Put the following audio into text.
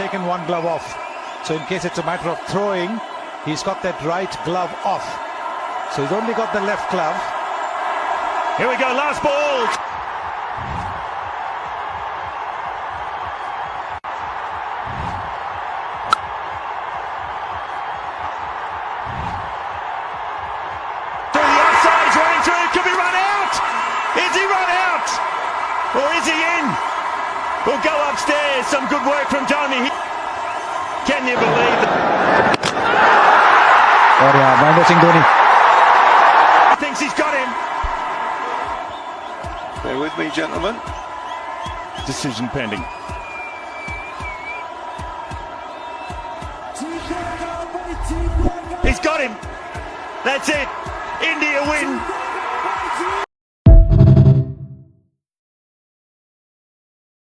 taken one glove off. So in case it's a matter of throwing, he's got that right glove off. So he's only got the left glove. Here we go, last ball. Through the offside, he's running through. Could be run out. Is he run out? Or is he in? We'll go upstairs. Some good work from Tony. Can you believe that? और यहाँ Mahendra Singh Dhoni Thinks he's got him. Bear with me, gentlemen. Decision pending. He's got him. That's it. India win.